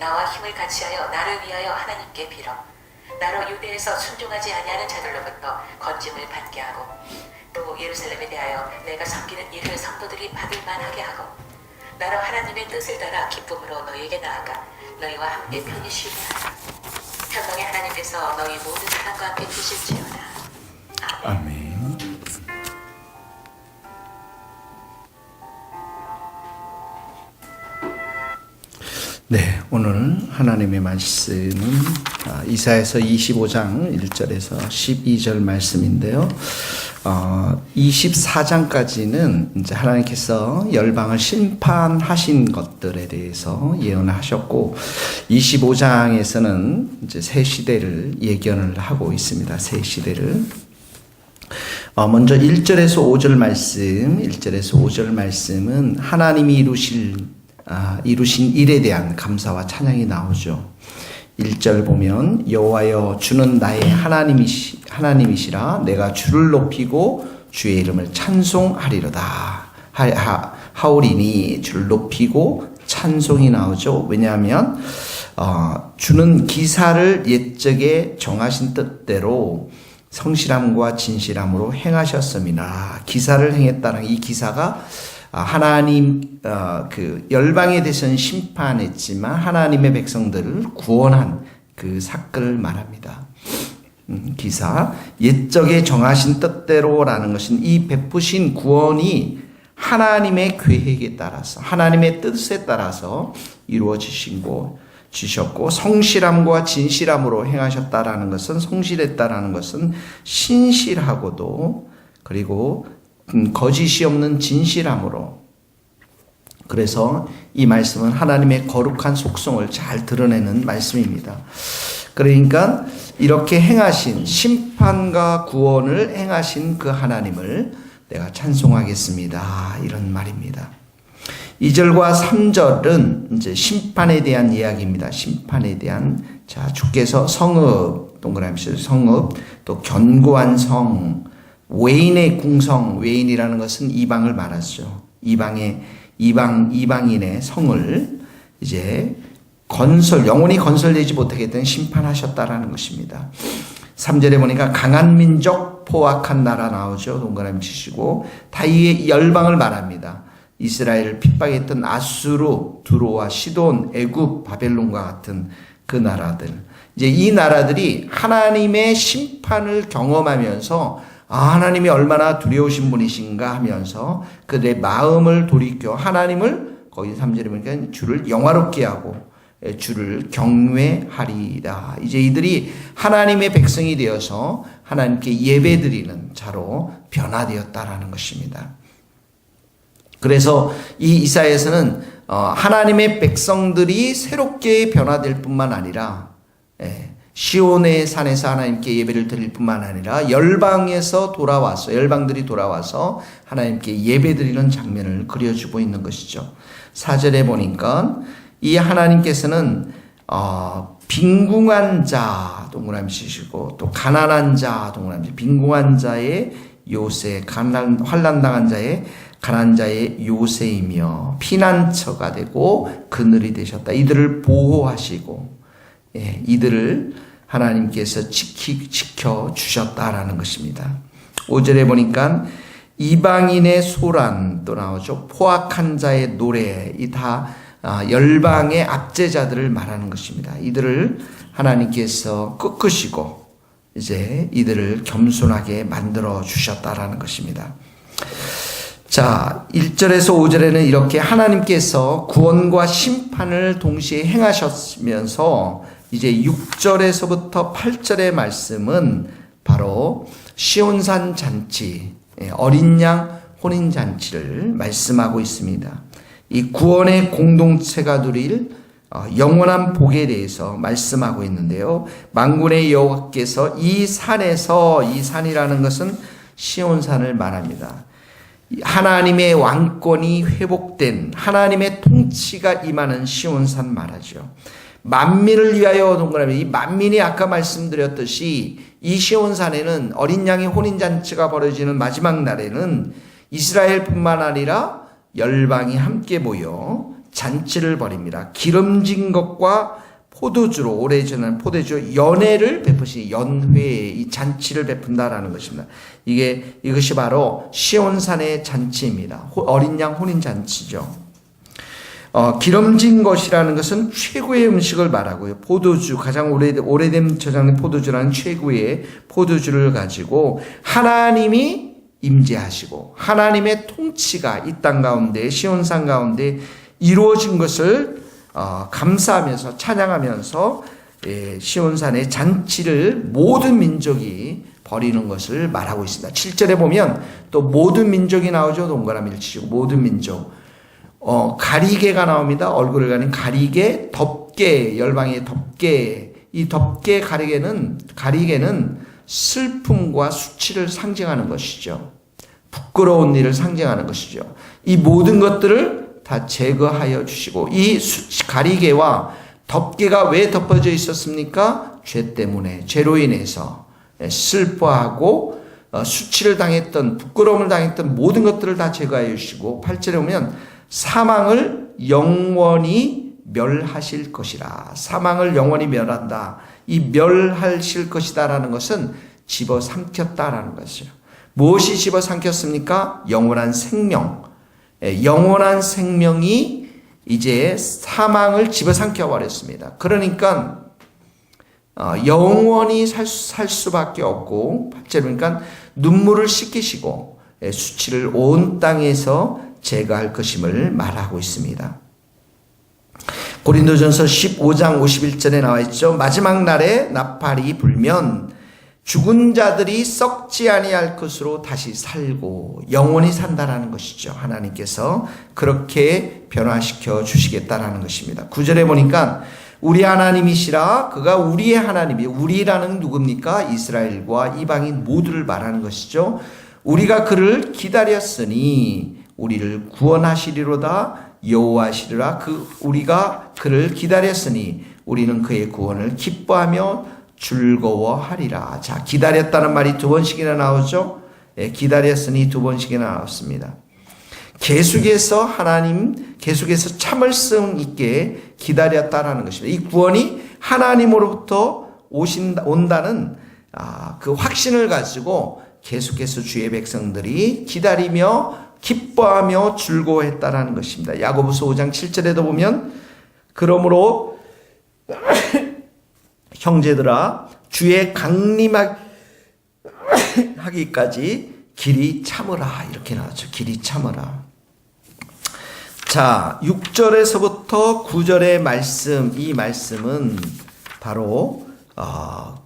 나와 힘을 같이하여 나를 위하여 하나님께 빌어 나로 유대에서 순종하지 아니하는 자들로부터 건짐을 받게 하고 또 예루살렘에 대하여 내가 섬기는 일을 성도들이 받을 만하게 하고 나로 하나님의 뜻을 따라 기쁨으로 너희에게 나아가 너희와 함께 편히 쉬게 하라. 평강의 하나님께서 너희 모든 사람과 함께 계실지어다. 아멘. 아멘. 네, 오늘 하나님의 말씀은 이사야서 25장 1절에서 12절 말씀인데요. 24장까지는 이제 하나님께서 열방을 심판하신 것들에 대해서 예언을 하셨고, 25장에서는 이제 새 시대를 예견을 하고 있습니다. 새 시대를. 먼저 1절에서 5절 말씀은 하나님이 이루신 일에 대한 감사와 찬양이 나오죠. 1절 보면 여호와여 주는 나의 하나님이시라 내가 주를 높이고 주의 이름을 찬송하리로다 하오리니 주를 높이고 찬송이 나오죠. 왜냐하면 주는 기사를 옛적에 정하신 뜻대로 성실함과 진실함으로 행하셨음이나 기사를 행했다는 이 기사가 하나님 그 열방에 대해서는 심판했지만 하나님의 백성들을 구원한 그 사건을 말합니다. 기사 옛적에 정하신 뜻대로라는 것은 이 베푸신 구원이 하나님의 계획에 따라서 하나님의 뜻에 따라서 이루어지셨고 성실함과 진실함으로 행하셨다라는 것은 성실했다라는 것은 신실하고도 그리고 거짓이 없는 진실함으로, 그래서 이 말씀은 하나님의 거룩한 속성을 잘 드러내는 말씀입니다. 그러니까 이렇게 행하신 심판과 구원을 행하신 그 하나님을 내가 찬송하겠습니다, 이런 말입니다. 2절과 3절은 이제 심판에 대한 이야기입니다. 심판에 대한, 자, 주께서 성읍, 동그라미 성읍, 또 견고한 성, 외인의 궁성, 외인이라는 것은 이방을 말하죠. 이방인의 성을 이제 영원히 건설되지 못하게 된 심판하셨다라는 것입니다. 3절에 보니까 강한 민족, 포악한 나라 나오죠. 동그라미 치시고 다윗의 열방을 말합니다. 이스라엘을 핍박했던 아수르, 두로와 시돈, 애굽, 바벨론과 같은 그 나라들. 이제 이 나라들이 하나님의 심판을 경험하면서 하나님이 얼마나 두려우신 분이신가 하면서 그들의 마음을 돌이켜 하나님을, 거기 3절에 보니까 주를 영화롭게 하고 주를 경외하리라. 이제 이들이 하나님의 백성이 되어서 하나님께 예배드리는 자로 변화되었다라는 것입니다. 그래서 이 이사야에서는 하나님의 백성들이 새롭게 변화될 뿐만 아니라 시온의 산에서 하나님께 예배를 드릴 뿐만 아니라 열방들이 돌아와서 하나님께 예배드리는 장면을 그려주고 있는 것이죠. 4절에 보니까 이 하나님께서는 빈궁한 자, 동그라미 치시고 또 가난한 자, 동그라미 치시고 빈궁한 자의 요새, 환난당한 자의 가난한 자의 요새이며 피난처가 되고 그늘이 되셨다. 이들을 보호하시고 이들을 하나님께서 지켜주셨다라는 것입니다. 5절에 보니까 이방인의 소란 또 나오죠. 포악한 자의 노래, 이 다 열방의 압제자들을 말하는 것입니다. 이들을 하나님께서 꺾으시고 이제 이들을 겸손하게 만들어 주셨다라는 것입니다. 자, 1절에서 5절에는 이렇게 하나님께서 구원과 심판을 동시에 행하셨으면서 이제 6절에서부터 8절의 말씀은 바로 시온산 잔치, 어린 양 혼인 잔치를 말씀하고 있습니다. 이 구원의 공동체가 누릴 영원한 복에 대해서 말씀하고 있는데요. 만군의 여호와께서 이 산이라는 것은 시온산을 말합니다. 하나님의 왕권이 회복된 하나님의 통치가 임하는 시온산 말하죠. 만민을 위하여 동그라미, 이 만민이 아까 말씀드렸듯이 이 시온산에는 어린 양의 혼인잔치가 벌어지는 마지막 날에는 이스라엘뿐만 아니라 열방이 함께 모여 잔치를 벌입니다. 기름진 것과 포도주로, 오래전에 포도주 연회를 베푸시, 연회, 이 잔치를 베푼다라는 것입니다. 이것이 바로 시온산의 잔치입니다. 어린 양 혼인 잔치죠. 기름진 것이라는 것은 최고의 음식을 말하고요. 포도주, 가장 오래된 저장된 포도주라는 최고의 포도주를 가지고 하나님이 임재하시고 하나님의 통치가 이 땅 가운데, 시온산 가운데 이루어진 것을 감사하면서 찬양하면서 시온산의 잔치를 모든 민족이 벌이는 것을 말하고 있습니다. 7절에 보면 또 모든 민족이 나오죠. 동그라미를 치시고 모든 민족. 가리개가 나옵니다. 얼굴을 가린 가리개, 덮개, 열방의 덮개. 이 덮개 가리개는 슬픔과 수치를 상징하는 것이죠. 부끄러운 일을 상징하는 것이죠. 이 모든 것들을 다 제거하여 주시고, 이 가리개와 덮개가 왜 덮어져 있었습니까? 죄 때문에, 죄로 인해서 슬퍼하고 수치를 당했던, 부끄러움을 당했던 모든 것들을 다 제거하여 주시고, 8절에 보면 사망을 영원히 멸하실 것이라. 사망을 영원히 멸한다. 이 멸하실 것이다라는 것은 집어삼켰다라는 것이죠. 무엇이 집어삼켰습니까? 영원한 생명. 영원한 생명이 이제 사망을 집어삼켜 버렸습니다. 그러니까 영원히 살 수밖에 없고, 8절 보니까 눈물을 씻기시고 수치를 온 땅에서 제거할 것임을 말하고 있습니다. 고린도전서 15장 51절에 나와 있죠. 마지막 날에 나팔이 불면 죽은 자들이 썩지 아니할 것으로 다시 살고 영원히 산다라는 것이죠. 하나님께서 그렇게 변화시켜 주시겠다라는 것입니다. 9절에 보니까 우리 하나님이시라, 그가 우리의 하나님이, 우리라는 누굽니까? 이스라엘과 이방인 모두를 말하는 것이죠. 우리가 그를 기다렸으니 우리를 구원하시리로다. 여호와시리라. 우리가 그를 기다렸으니 우리는 그의 구원을 기뻐하며 즐거워하리라. 자, 기다렸다는 말이 두 번씩이나 나오죠. 기다렸으니 두 번씩이나 나왔습니다. 계속해서 계속해서 참을성 있게 기다렸다라는 것입니다. 이 구원이 하나님으로부터 온다는 그 확신을 가지고 계속해서 주의 백성들이 기다리며 기뻐하며 즐거워했다라는 것입니다. 야고보서 5장 7절에도 보면 그러므로 형제들아 주의 강림하기까지 길이 참으라, 이렇게 나왔죠. 길이 참으라. 자, 6절에서부터 9절의 말씀, 이 말씀은 바로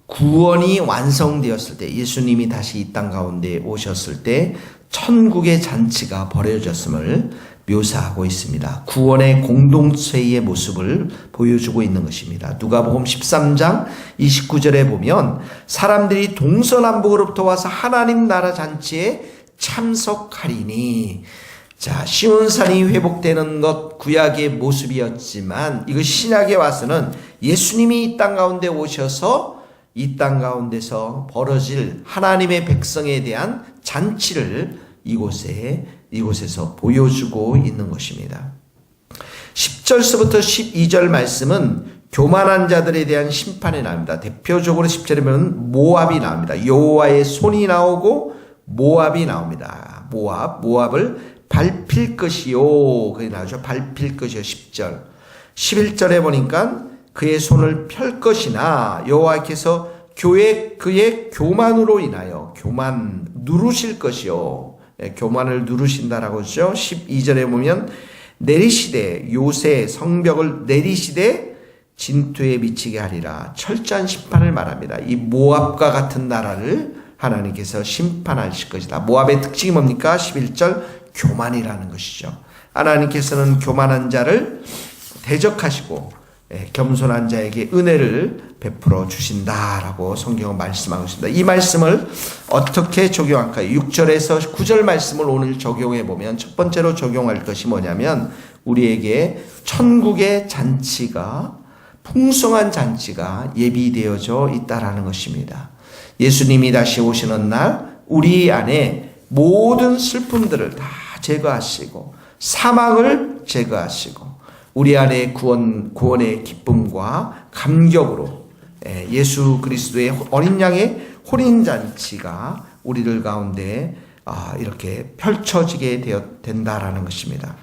구원이 완성되었을 때, 예수님이 다시 이 땅 가운데 오셨을 때 천국의 잔치가 벌어졌음을 묘사하고 있습니다. 구원의 공동체의 모습을 보여주고 있는 것입니다. 누가복음 13장 29절에 보면 사람들이 동서남북으로부터 와서 하나님 나라 잔치에 참석하리니, 자, 시온산이 회복되는 것 구약의 모습이었지만 이것이 신약에 와서는 예수님이 이 땅 가운데 오셔서 이 땅 가운데서 벌어질 하나님의 백성에 대한 잔치를 이곳에서 보여주고 있는 것입니다. 10절서부터 12절 말씀은 교만한 자들에 대한 심판이 나옵니다. 대표적으로 10절에 보면 모압이 나옵니다. 여호와의 손이 나오고 모압이 나옵니다. 모압을 밟힐 것이요. 그게 나오죠. 밟힐 것이요. 10절. 11절에 보니까 그의 손을 펼 것이나 여호와께서 그의 교만으로 인하여 누르실 것이요. 교만을 누르신다라고 하죠. 12절에 보면 내리시되 요새 성벽을 내리시되 진토에 미치게 하리라. 철저한 심판을 말합니다. 이 모압과 같은 나라를 하나님께서 심판하실 것이다. 모압의 특징이 뭡니까? 11절 교만이라는 것이죠. 하나님께서는 교만한 자를 대적하시고 겸손한 자에게 은혜를 베풀어 주신다라고 성경은 말씀하고 있습니다. 이 말씀을 어떻게 적용할까요? 6절에서 9절 말씀을 오늘 적용해 보면 첫 번째로 적용할 것이 뭐냐면 우리에게 천국의 잔치가, 풍성한 잔치가 예비되어져 있다라는 것입니다. 예수님이 다시 오시는 날 우리 안에 모든 슬픔들을 다 제거하시고 사망을 제거하시고 우리 안에 구원의 기쁨과 감격으로 예수 그리스도의 어린 양의 혼인잔치가 우리들 가운데 이렇게 펼쳐지게 된다라는 것입니다.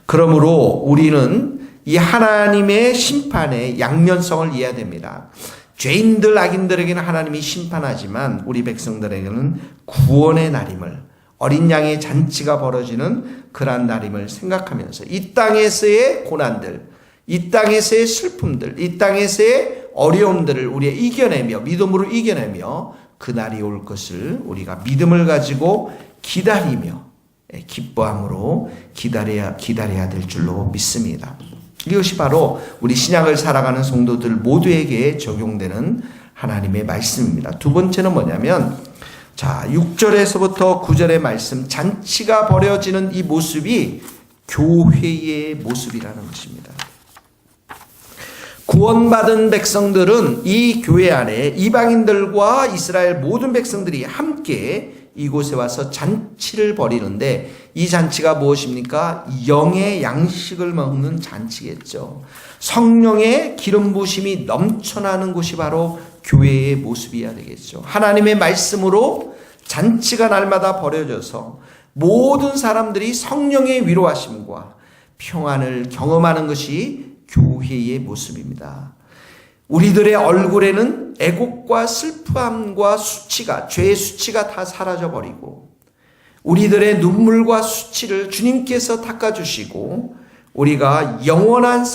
그러므로 우리는 이 하나님의 심판의 양면성을 이해해야 됩니다. 죄인들, 악인들에게는 하나님이 심판하지만 우리 백성들에게는 구원의 날임을, 어린 양의 잔치가 벌어지는 그러한 날임을 생각하면서 이 땅에서의 고난들, 이 땅에서의 슬픔들, 이 땅에서의 어려움들을 우리가 이겨내며 믿음으로 이겨내며 그 날이 올 것을 우리가 믿음을 가지고 기다리며 기뻐함으로 기다려야 될 줄로 믿습니다. 이것이 바로 우리 신약을 살아가는 성도들 모두에게 적용되는 하나님의 말씀입니다. 두 번째는 뭐냐면 6절에서부터 9절의 말씀, 잔치가 벌어지는 이 모습이 교회의 모습이라는 것입니다. 구원받은 백성들은 이 교회 안에 이방인들과 이스라엘 모든 백성들이 함께 이곳에 와서 잔치를 벌이는데, 이 잔치가 무엇입니까? 영의 양식을 먹는 잔치겠죠. 성령의 기름 부으심이 넘쳐나는 곳이 바로 교회의 모습이어야 되겠죠. 하나님의 말씀으로 잔치가 날마다 벌어져서 모든 사람들이 성령의 위로하심과 평안을 경험하는 것이 교회의 모습입니다. 우리들의 얼굴에는 애곡과 슬픔과 수치가, 죄의 수치가 다 사라져버리고 우리들의 눈물과 수치를 주님께서 닦아주시고 우리가 영원한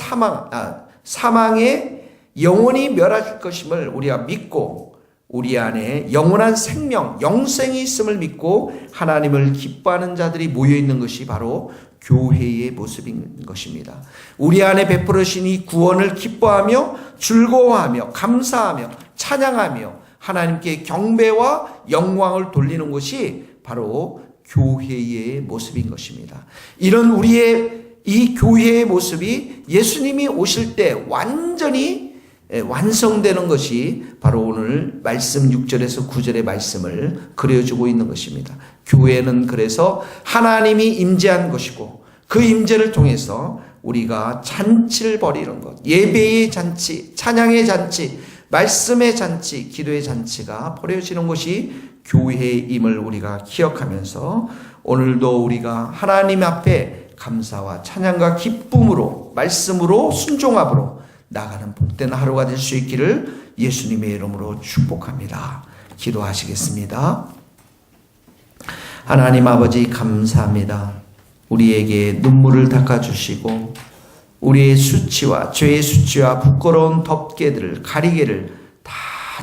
사망에 영원히 멸할 것임을 우리가 믿고 우리 안에 영원한 생명, 영생이 있음을 믿고 하나님을 기뻐하는 자들이 모여있는 것이 바로 교회의 모습인 것입니다. 우리 안에 베풀으신 이 구원을 기뻐하며 즐거워하며 감사하며 찬양하며 하나님께 경배와 영광을 돌리는 것이 바로 교회의 모습인 것입니다. 이런 우리의 이 교회의 모습이 예수님이 오실 때 완전히 완성되는 것이 바로 오늘 말씀 6절에서 9절의 말씀을 그려주고 있는 것입니다. 교회는 그래서 하나님이 임재한 것이고 그 임재를 통해서 우리가 잔치를 벌이는 것, 예배의 잔치, 찬양의 잔치, 말씀의 잔치, 기도의 잔치가 벌어지는 것이 교회임을 우리가 기억하면서 오늘도 우리가 하나님 앞에 감사와 찬양과 기쁨으로 말씀으로 순종함으로 나가는 복된 하루가 될 수 있기를 예수님의 이름으로 축복합니다. 기도하시겠습니다. 하나님 아버지 감사합니다. 우리에게 눈물을 닦아주시고 우리의 수치와 죄의 수치와 부끄러운 덮개들을 가리개를 다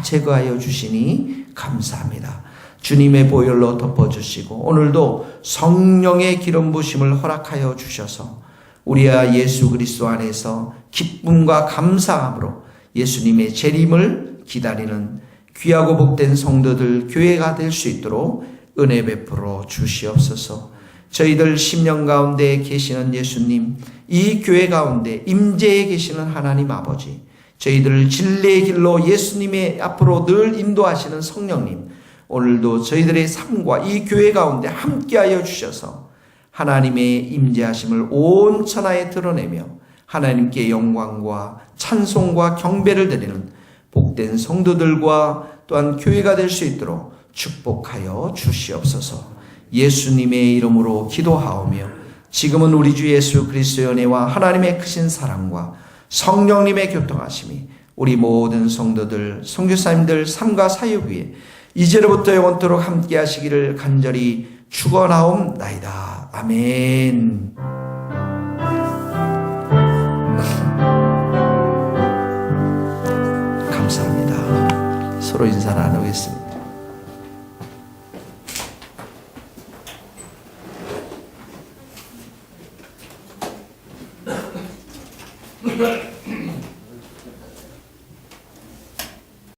제거하여 주시니 감사합니다. 주님의 보혈로 덮어주시고 오늘도 성령의 기름 부으심을 허락하여 주셔서 우리와 예수 그리스도 안에서 기쁨과 감사함으로 예수님의 재림을 기다리는 귀하고 복된 성도들 교회가 될 수 있도록 은혜 베풀어 주시옵소서. 저희들 10년 가운데 계시는 예수님, 이 교회 가운데 임재에 계시는 하나님 아버지, 저희들을 진리의 길로 예수님의 앞으로 늘 인도하시는 성령님, 오늘도 저희들의 삶과 이 교회 가운데 함께하여 주셔서 하나님의 임재하심을 온 천하에 드러내며 하나님께 영광과 찬송과 경배를 드리는 복된 성도들과 또한 교회가 될 수 있도록 축복하여 주시옵소서. 예수님의 이름으로 기도하오며 지금은 우리 주 예수 그리스도의 은혜와 하나님의 크신 사랑과 성령님의 교통하심이 우리 모든 성도들, 선교사님들 삶과 사역 위에 이제로부터 영원토록 함께 하시기를 간절히 축원하옵나이다. 아멘. 감사합니다. 서로 인사 나누겠습니다. 네.